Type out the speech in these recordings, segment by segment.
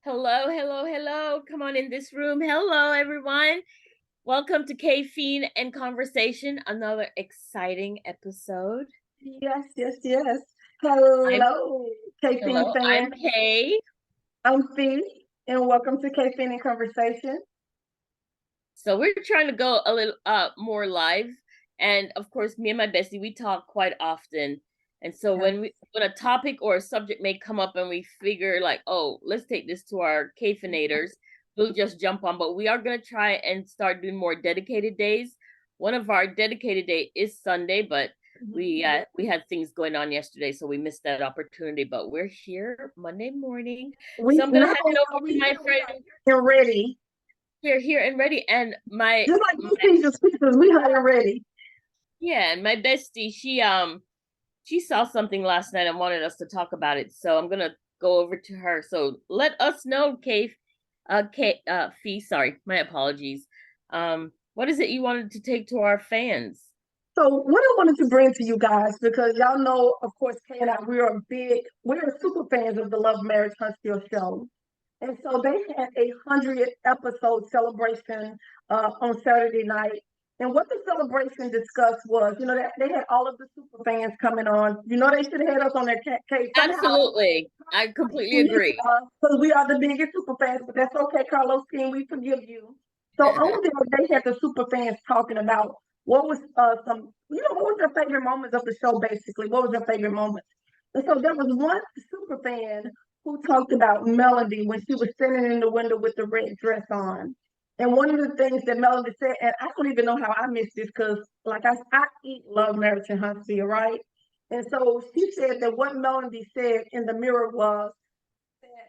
Hello, hello, hello. Come on in this room. Hello, everyone. Welcome to Caffeine and Conversation, another exciting episode. Yes. I'm Hello, kayfeine hello, fan. I'm Kay. I'm Fee, and welcome to kayfeine and Conversation. So we're trying to go a little more live. And of course, me and my bestie, we talk quite often. And so Yes. when a topic or a subject may come up and we figure like, oh, let's take this to our caffeinators, we'll just jump on. But we are gonna try and start doing more dedicated days. One of our dedicated day is Sunday, but we had things going on yesterday, so we missed that opportunity. But we're here Monday morning. So We I'm gonna not hand only it over are we to my here, we friend. are here and ready. We're here and ready. And Just like you see the speakers, we are ready. yeah, and my bestie, she saw something last night and wanted us to talk about it. So I'm gonna go over to her. So let us know, Fee, sorry, my apologies. What is it you wanted to take to our fans? So what I wanted to bring to you guys, because y'all know, of course, Kay and I, we're super fans of the Love Marriage Huntsville show. And so they had a 100th episode celebration on Saturday night. And what the celebration discussed was, that they had all of the super fans coming on. They should have had us on their case somehow. Absolutely. I completely Missed agree. us because we are the biggest super fans, but that's okay, Carlos King. We forgive you. So on there, they had the super fans talking about what was what was their favorite moments of the show, basically. What was their favorite moments? And so there was one super fan who talked about Melody when she was sitting in the window with the red dress on. And one of the things that Melody said, and I don't even know how I missed this because, like I eat Love, Marriage, and Huntsville, right? And so she said that what Melody said in the mirror was,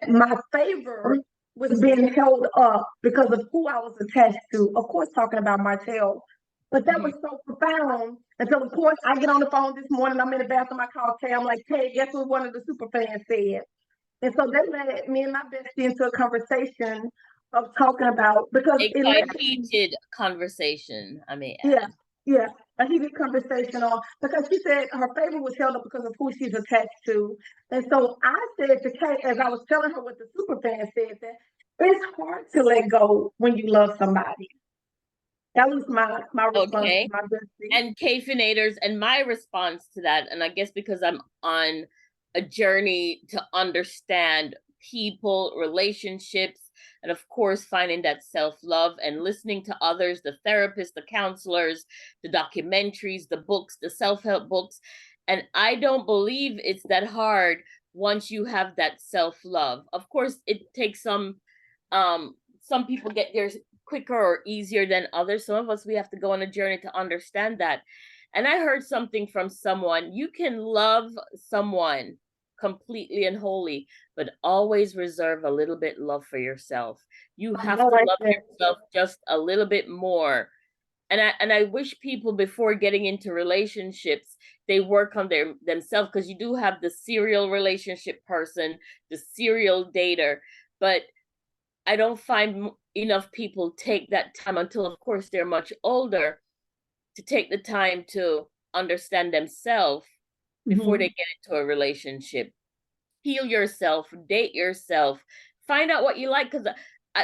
my favor was being held up because of who I was attached to. Of course, talking about Martell. But that was so profound. And so, of course, I get on the phone this morning. I'm in the bathroom. I call Kay. I'm like, Kay, guess what one of the super fans said? And so that led me and my bestie into a conversation of talking about, because A it quite led, heated conversation, I may yeah, add. yeah, a heated conversation on, because she said her favor was held up because of who she's attached to. And so I said to Kate, as I was telling her what the super fan said, that it's hard to let go when you love somebody. That was my response to Okay. my bestie. And caffeinators, and my response to that, and I guess because I'm on a journey to understand people, relationships, and of course finding that self-love and listening to others, the therapists, the counselors, the documentaries, the books, the self-help books. And I don't believe it's that hard once you have that self-love. Of course it takes some people get there quicker or easier than others. Some of us, we have to go on a journey to understand that. And I heard something from someone: you can love someone completely and wholly, but always reserve a little bit love for yourself. You I have know, to like love that. yourself just a little bit more. And I wish people, before getting into relationships, they work on themselves, because you do have the serial relationship person, the serial dater, but I don't find enough people take that time until, of course, they're much older, to take the time to understand themselves before they Mhm. get into a relationship. Heal yourself, date yourself, find out what you like. Because,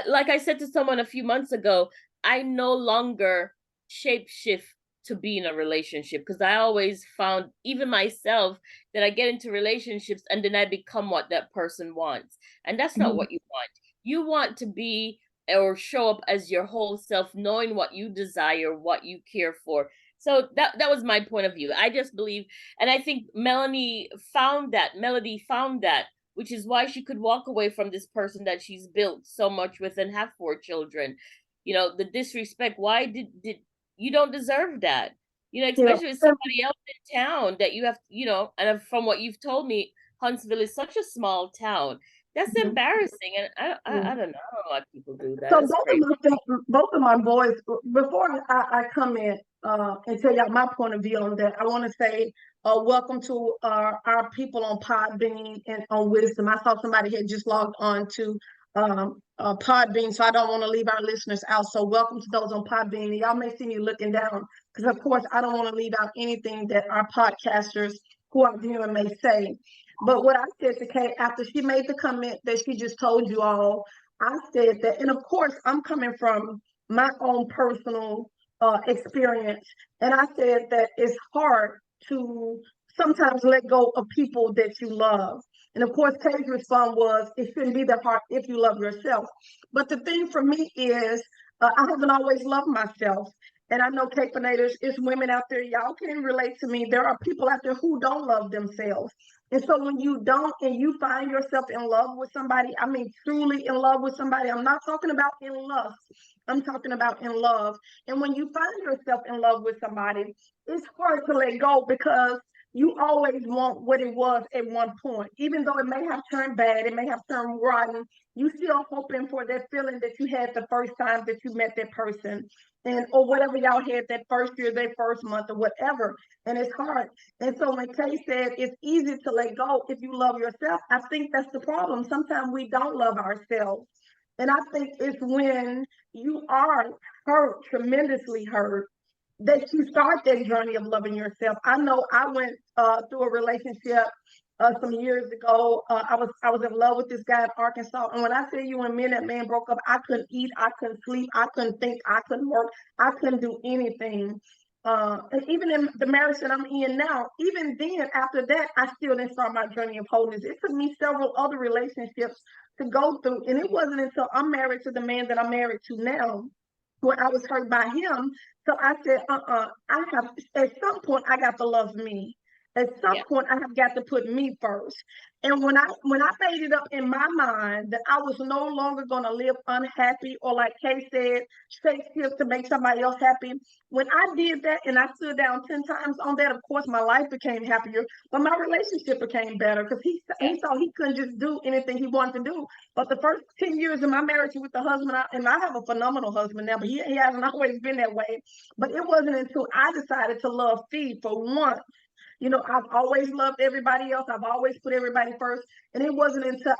like I said to someone a few months ago, I no longer shapeshift to be in a relationship, because I always found, even myself, that I get into relationships and then I become what that person wants. And that's not Mhm. what you want. You want to be or show up as your whole self, knowing what you desire, what you care for. So that was my point of view. I just believe, and I think Melody found that, which is why she could walk away from this person that she's built so much with and have 4 children. The disrespect. Why did you don't deserve that? Yeah. Especially with somebody else in town that you have, and from what you've told me, Huntsville is such a small town. That's Mhm. embarrassing. And I Mhm. don't know. I don't know why people do that. So It's crazy. both of my boys, before I come in and tell y'all my point of view on that, I want to say welcome to our people on Podbean and on Wisdom. I saw somebody had just logged on to Podbean, so I don't want to leave our listeners out. So welcome to those on Podbean. Y'all may see me looking down because, of course, I don't want to leave out anything that our podcasters who are viewing may say. But what I said to Kay after she made the comment that she just told you all, I said that, and of course, I'm coming from my own personal experience, and I said that it's hard to sometimes let go of people that you love. And of course, Kay's response was, it shouldn't be that hard if you love yourself. But the thing for me is, I haven't always loved myself. And I know Capenators, it's women out there, y'all can relate to me. There are people out there who don't love themselves. And so when you don't and you find yourself in love with somebody, I mean, truly in love with somebody, I'm not talking about in lust, I'm talking about in love. And when you find yourself in love with somebody, it's hard to let go because you always want what it was at one point. Even though it may have turned bad, it may have turned rotten, you still hoping for that feeling that you had the first time that you met that person. And or whatever y'all had that first year, that first month, or whatever. And it's hard. And so when Kay said it's easy to let go if you love yourself, I think that's the problem. Sometimes we don't love ourselves. And I think it's when you are hurt, tremendously hurt, that you start that journey of loving yourself. I know I went through a relationship some years ago. I was in love with this guy in Arkansas, and when I tell you, when me and that man broke up, I couldn't eat, I couldn't sleep, I couldn't think, I couldn't work, I couldn't do anything. And even in the marriage that I'm in now, even then, after that, I still didn't start my journey of wholeness. It took me several other relationships to go through, and it wasn't until I'm married to the man that I'm married to now when I was hurt by him. So I said, I have, at some point, I got to love me. At some Yeah. point, I have got to put me first. And when I made it up in my mind that I was no longer going to live unhappy, or like Kay said, Shakespeare to make somebody else happy. When I did that and I stood down 10 times on that, of course, my life became happier, but my relationship became better because he saw he couldn't just do anything he wanted to do. But the first 10 years of my marriage with the husband, and I have a phenomenal husband now, but he hasn't always been that way. But it wasn't until I decided to love Fee for once. You know, I've always loved everybody else. I've always put everybody first. And it wasn't until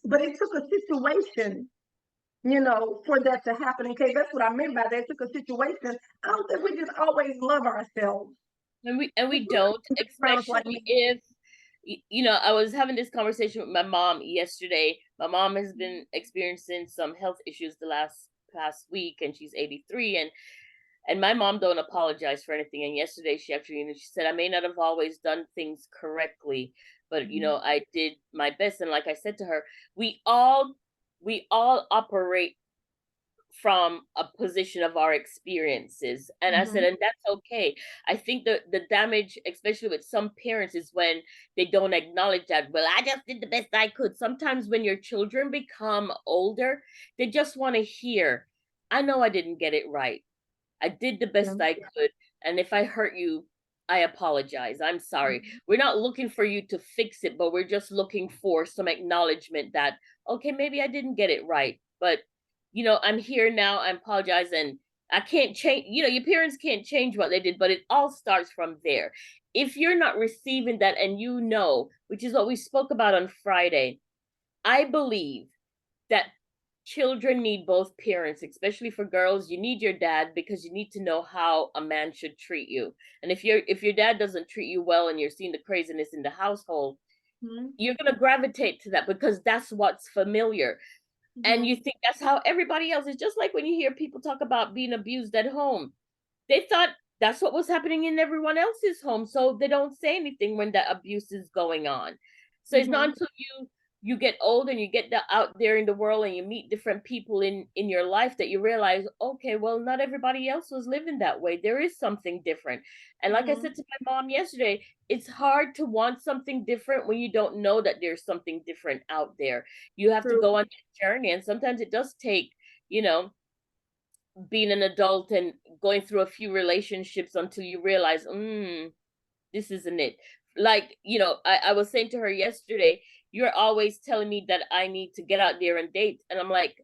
but it took a situation, for that to happen. Okay, that's what I meant by that. It took a situation. I don't think we just always love ourselves. And we don't, Like especially me. if I was having this conversation with my mom yesterday. My mom has been experiencing some health issues the last past week, and she's 83, and my mom don't apologize for anything. And yesterday she actually, she said, I may not have always done things correctly, but I did my best. And like I said to her, we all operate from a position of our experiences. And I said, Mm-hmm. and that's okay. I think the damage, especially with some parents, is when they don't acknowledge that, well, I just did the best I could. Sometimes when your children become older, they just want to hear, I know I didn't get it right. I did the Yeah. best I could. And if I hurt you, I apologize. I'm sorry. We're not looking for you to fix it, but we're just looking for some acknowledgement that, okay, maybe I didn't get it right, but I'm here now. I apologize. And I can't change, your parents can't change what they did, but it all starts from there. If you're not receiving that, and which is what we spoke about on Friday, I believe that children need both parents. Especially for girls, you need your dad, because you need to know how a man should treat you. And if your dad doesn't treat you well, and you're seeing the craziness in the household, Mm-hmm. you're going to gravitate to that because that's what's familiar. And Mm-hmm. you think that's how everybody else is. Just like when you hear people talk about being abused at home, they thought that's what was happening in everyone else's home, so they don't say anything when the abuse is going on. So it's not Mm-hmm. until you get old and you get out there in the world, and you meet different people in your life, that you realize, okay, well, not everybody else was living that way. There is something different. And like I Mm-hmm. said to my mom yesterday, it's hard to want something different when you don't know that there's something different out there. You have to True. go on that journey, and sometimes it does take, you know being an adult and going through a few relationships until you realize, this isn't it. Like, I was saying to her yesterday, you're always telling me that I need to get out there and date. And I'm like,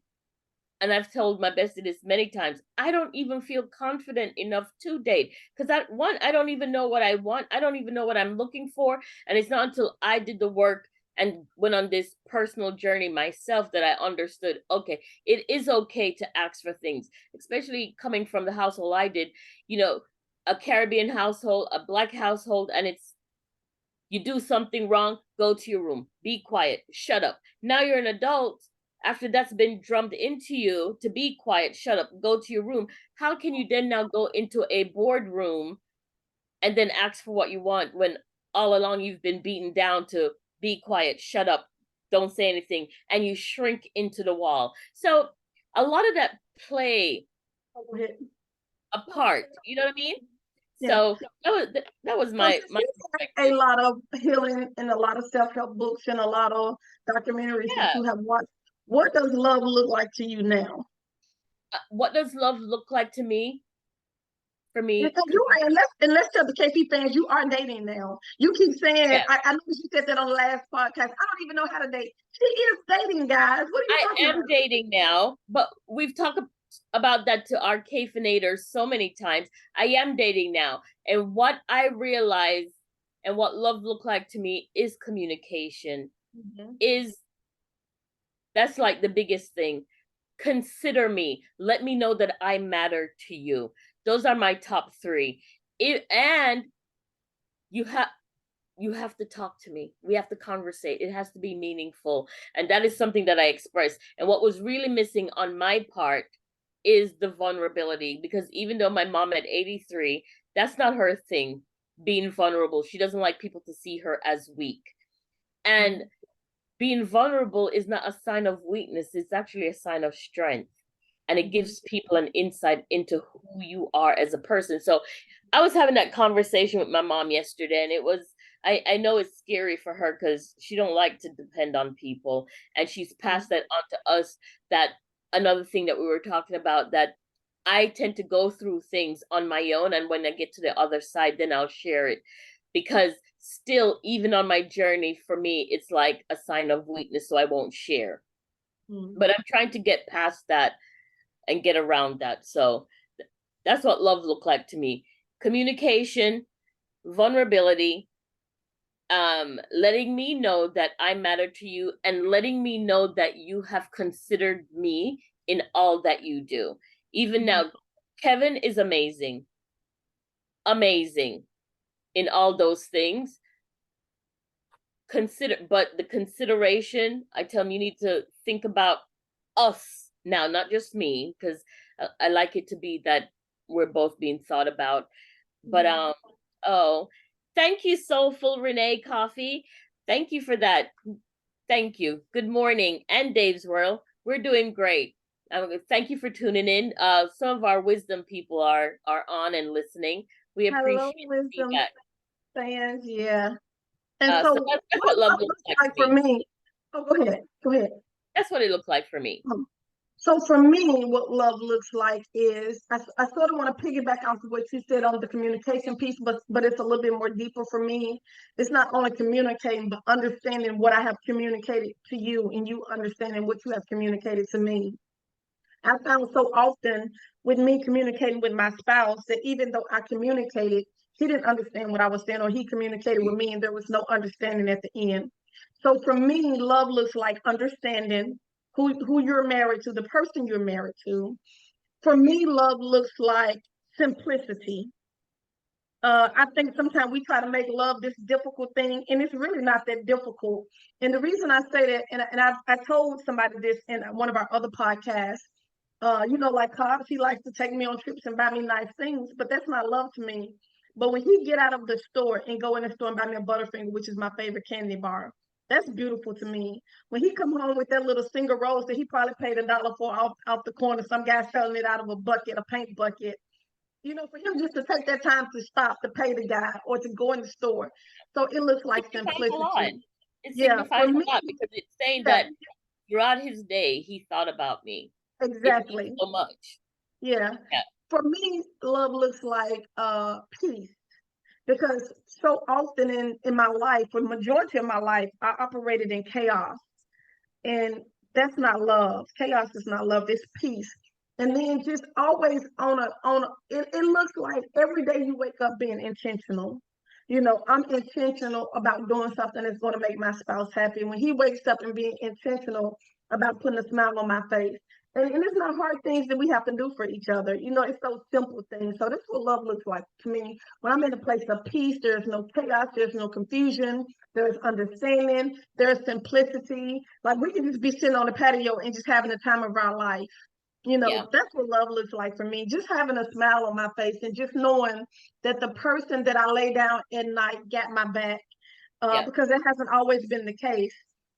and I've told my bestie this many times, I don't even feel confident enough to date. Because I don't even know what I want. I don't even know what I'm looking for. And it's not until I did the work and went on this personal journey myself that I understood, okay, it is okay to ask for things, especially coming from the household I did, you know, a Caribbean household, a Black household, and You do something wrong, go to your room, be quiet, shut up. Now you're an adult. After that's been drummed into you to be quiet, shut up, go to your room. How can you then now go into a boardroom and then ask for what you want when all along you've been beaten down to be quiet, shut up, don't say anything, and you shrink into the wall? So a lot of that play a part, you know what I mean? Yeah. So that was my a lot of healing and a lot of self-help books and a lot of documentaries that you have watched. What does love look like to you now? What does love look like to me? For me, and let's tell the KP fans, you are dating now. You keep saying, I know you said that on the last podcast. I don't even know how to date. She is dating, guys. What are you talking about? I am dating now, but we've talked about that to our Kayfeinators so many times. I am dating now. And what I realize and what love looked like to me is communication. That's like the biggest thing. Consider me. Let me know that I matter to you. Those are my top three. And you have to talk to me. We have to conversate. It has to be meaningful. And that is something that I express. And what was really missing on my part is the vulnerability, because even though my mom at 83, that's not her thing, being vulnerable. She doesn't like people to see her as weak. And being vulnerable is not a sign of weakness. It's actually a sign of strength. And it gives people an insight into who you are as a person. So I was having that conversation with my mom yesterday, and it was, I know it's scary for her because she don't like to depend on people. And she's passed that on to us. That another thing that we were talking about, that I tend to go through things on my own. And when I get to the other side, then I'll share it. Because still, even on my journey, for me, it's like a sign of weakness. So I won't share. But I'm trying to get past that and get around that. So that's what love looked like to me. Communication, vulnerability, letting me know that I matter to you, and letting me know that you have considered me in all that you do. Even now, Kevin is amazing. Amazing in all those things. But the consideration, I tell him, you need to think about us now, not just me, because I like it to be that we're both being thought about. But thank you, Soulful Renee Coffee. Thank you for that. Thank you. Good morning. And Dave's World, we're doing great. Thank you for tuning in. Some of our wisdom people are on and listening. We appreciate wisdom that. Fans, yeah. And so that's what love looks like for me. Oh, go ahead. That's what it looked like for me. So for me, what love looks like is, I sort of want to piggyback off of what you said on the communication piece, but it's a little bit more deeper for me. It's not only communicating, but understanding what I have communicated to you and you understanding what you have communicated to me. I found so often with me communicating with my spouse that even though I communicated, he didn't understand what I was saying, or he communicated with me and there was no understanding at the end. So for me, love looks like understanding who you're married to, the person you're married to. For me, love looks like simplicity. I think sometimes we try to make love this difficult thing, and it's really not that difficult. And the reason I say that, and I told somebody this in one of our other podcasts, like Cobbs, he likes to take me on trips and buy me nice things, but that's not love to me. But when he get out of the store and go in the store and buy me a Butterfinger, which is my favorite candy bar, that's beautiful to me. When he come home with that little single rose that he probably paid $1 for off the corner, some guy selling it out of a bucket, a paint bucket. For him just to take that time to stop to pay the guy or to go in the store. So it looks like simplicity. It signifies a lot because it's saying that throughout his day, he thought about me. Exactly. So much. Yeah. For me, love looks like peace. Because so often in my life, for the majority of my life, I operated in chaos. And that's not love. Chaos is not love. It's peace. And then just always it looks like every day you wake up being intentional. I'm intentional about doing something that's going to make my spouse happy. When he wakes up and being intentional about putting a smile on my face, And it's not hard things that we have to do for each other. You know, it's those simple things. So that's what love looks like to me. When I'm in a place of peace, there's no chaos, there's no confusion, there's understanding, there's simplicity. Like we can just be sitting on the patio and just having the time of our life. You Yeah, know, that's what love looks like for me. Just having a smile on my face and just knowing that the person that I lay down at night got my back, yeah, because that hasn't always been the case.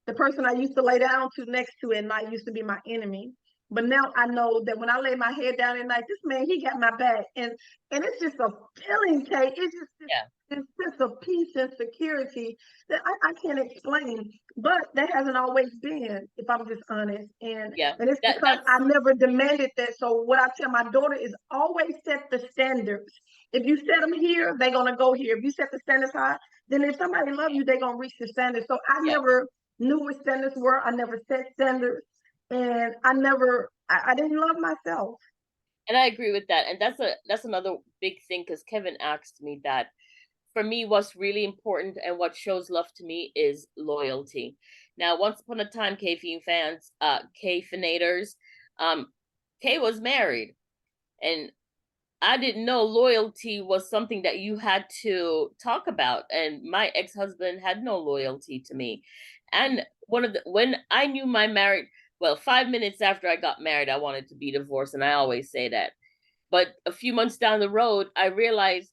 The person I used to lay down to next to at night used to be my enemy. But now I know that when I lay my head down at night, this man, he got my back. And it's just a feeling, Kate. It's just yeah, this sense of peace and security that I can't explain. But that hasn't always been, if I'm just honest. yeah. And it's because I That's never demanded that. So what I tell my daughter is always set the standards. If you set them here, they're gonna go here. If you set the standards high, then if somebody love you, they're gonna reach the standards. So I yeah. never knew what standards were. I never set standards, and I didn't love myself. And I agree with that. And that's another big thing because Kevin asked me that. For me, what's really important and what shows love to me is loyalty. Now, once upon a time, K fans, K-finators, um, K was married, and I didn't know loyalty was something that you had to talk about. And my ex-husband had no loyalty to me. And when I knew my marriage, well, 5 minutes after I got married, I wanted to be divorced, and I always say that. But a few months down the road, I realized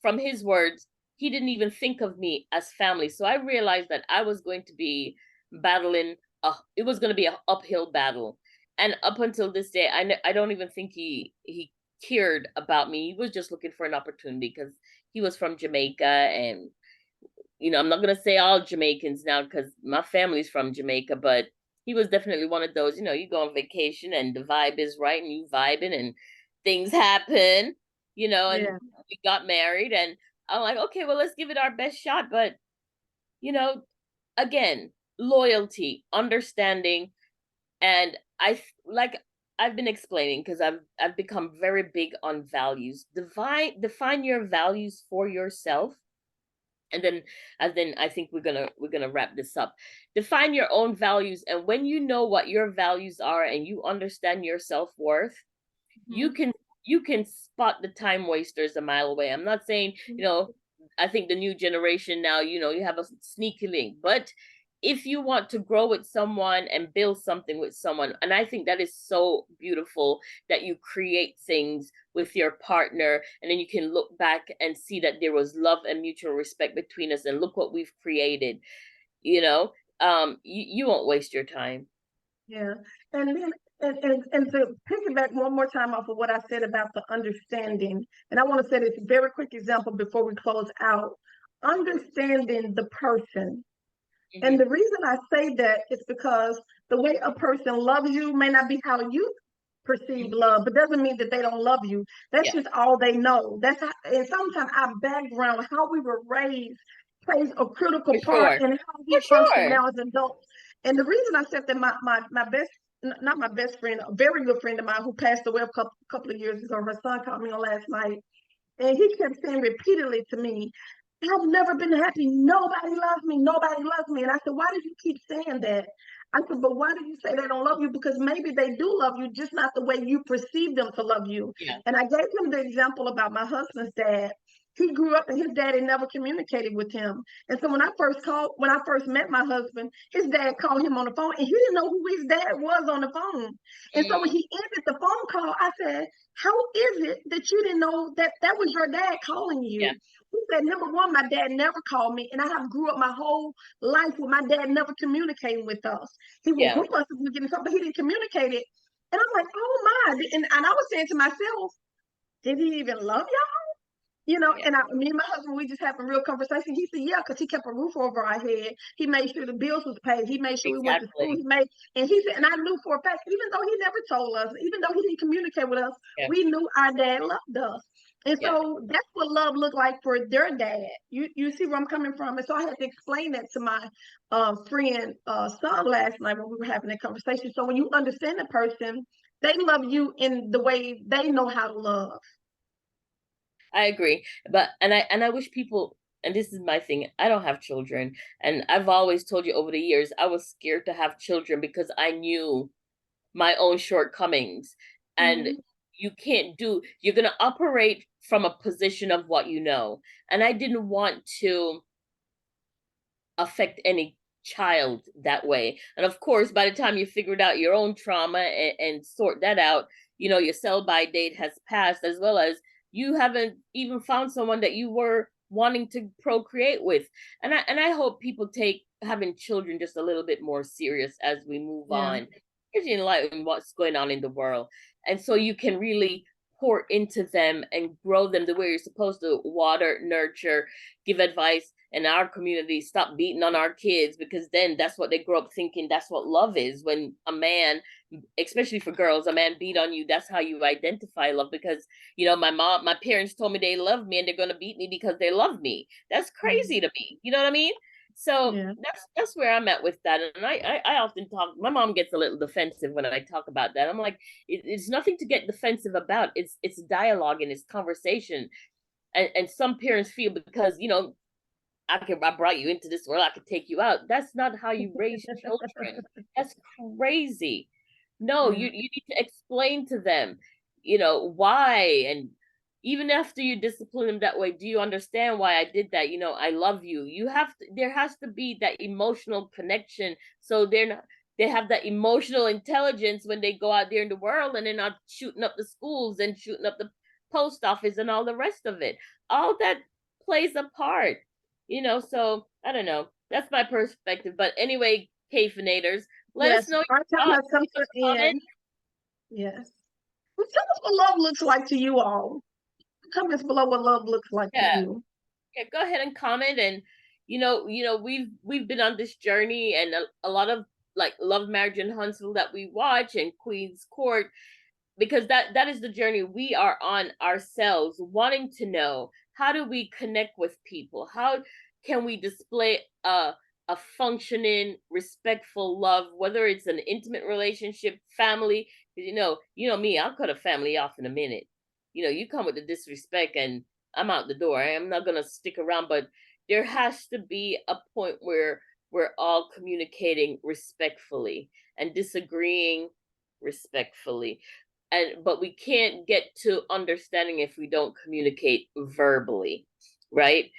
from his words, he didn't even think of me as family. So I realized that I was going to be battling, it was going to be an uphill battle. And up until this day, I don't even think he cared about me. He was just looking for an opportunity because he was from Jamaica. And, I'm not going to say all Jamaicans now because my family's from Jamaica, but he was definitely one of those, you go on vacation and the vibe is right and you vibing and things happen, and Yeah, we got married and I'm like, okay, well, let's give it our best shot. But, you know, again, loyalty, understanding, and like I've been explaining because I've become very big on values. Define your values for yourself, and then I think we're gonna wrap this up. Define your own values, and when you know what your values are and you understand your self-worth, you mm-hmm. can you can spot the time wasters a mile away. I'm not saying, I think the new generation now, you have a sneaky link, but if you want to grow with someone and build something with someone, and I think that is so beautiful that you create things with your partner and then you can look back and see that there was love and mutual respect between us and look what we've created, you know you won't waste your time. Yeah. And then and to piggyback one more time off of what I said about the understanding, and I want to say this very quick example before we close out. Understanding the person. And Hmm. the reason I say that is because the way a person loves you may not be how you perceive Hmm. love, but doesn't mean that they don't love you. That's Yeah, just all they know. And sometimes our background, how we were raised, plays a critical for part sure, in how for we function sure. now as adults. And the reason I said that my best, not my best friend, a very good friend of mine who passed away a couple of years ago, her son called me on last night, and he kept saying repeatedly to me, I've never been happy. Nobody loves me. Nobody loves me. And I said, why do you keep saying that? I said, but why do you say they don't love you? Because maybe they do love you, just not the way you perceive them to love you. Yeah. And I gave him the example about my husband's dad. He grew up and his daddy never communicated with him. And so when I first met my husband, his dad called him on the phone and he didn't know who his dad was on the phone. And so when Mm, he ended the phone call, I said, how is it that you didn't know that that was your dad calling yeah, you? He said, number one, my dad never called me, and I have grew up my whole life with my dad never communicating with us. He would yeah, whoop us if we get in trouble, but he didn't communicate it. And I'm like, oh my. And I was saying to myself, did he even love y'all? yeah. Me and my husband, we just having real conversation. He said, yeah, because he kept a roof over our head. He made sure the bills was paid. He made sure we went to school. Exactly. And he said, and I knew for a fact, even though he never told us, even though he didn't communicate with us, Yeah, we knew our dad loved us. And yeah. so that's what love looked like for their dad. You see where I'm coming from? And so I had to explain that to my friend son last night when we were having that conversation. So when you understand the person, they love you in the way they know how to love. I agree. But and I wish people, and this is my thing, I don't have children. And I've always told you over the years, I was scared to have children because I knew my own shortcomings. And Mhm. you're going to operate from a position of what you know. And I didn't want to affect any child that way. And of course, by the time you figured out your own trauma and sort that out, your sell by date has passed, as well as you haven't even found someone that you were wanting to procreate with. And I hope people take having children just a little bit more serious as we move Yeah. on, especially in light of what's going on in the world. And so you can really pour into them and grow them the way you're supposed to: water, nurture, give advice. In our community, stop beating on our kids, because then that's what they grow up thinking that's what love is. When a man, especially for girls, a man beat on you, that's how you identify love. Because my parents told me they love me and they're going to beat me because they love me. That's crazy Mhm. to me, you know what I mean? So Yeah. that's where I'm at with that. And I often talk, my mom gets a little defensive when I talk about that. I'm like, it's nothing to get defensive about. It's dialogue and it's conversation. And some parents feel because I brought you into this world, I could take you out. That's not how you raise children. That's crazy. No, Yeah. you need to explain to them, why. And even after you discipline them that way, do you understand why I did that? I love you. There has to be that emotional connection. So they have that emotional intelligence when they go out there in the world, and they're not shooting up the schools and shooting up the post office and all the rest of it. All that plays a part. So I don't know. That's my perspective. But anyway, caffeinators, let us Yes. know Our your time thoughts. has come Leave to us an a comment. end. Yes. Well, tell us what love looks like to you all. Comments below what love looks like to Yeah, you. yeah. Go ahead and comment. And we've been on this journey, and a lot of like Love, Marriage, and Huntsville that we watch, and Queen's Court, because that is the journey we are on ourselves, wanting to know, how do we connect with people? How can we display a functioning, respectful love, whether it's an intimate relationship, family? Me, I'll cut a family off in a minute. You come with the disrespect and I'm out the door. I'm not gonna stick around. But there has to be a point where we're all communicating respectfully and disagreeing respectfully. But we can't get to understanding if we don't communicate verbally, right?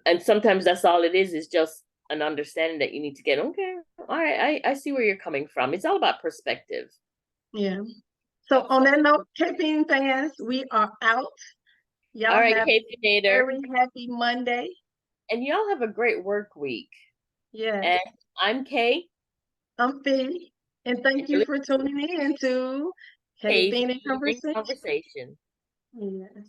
And sometimes that's all it is just an understanding that you need to get. Okay, all right, I see where you're coming from. It's all about perspective. Yeah. So That's on all. that note, Kayfeine fans, we are out. All Y'all right, have Kate a Nader, very happy Monday. and y'all have a great work week. Yes. And I'm Kay, I'm Fee. And and thank you're you for listening tuning in to to Kayfeine and Kay Conversation. Conversation. Yes.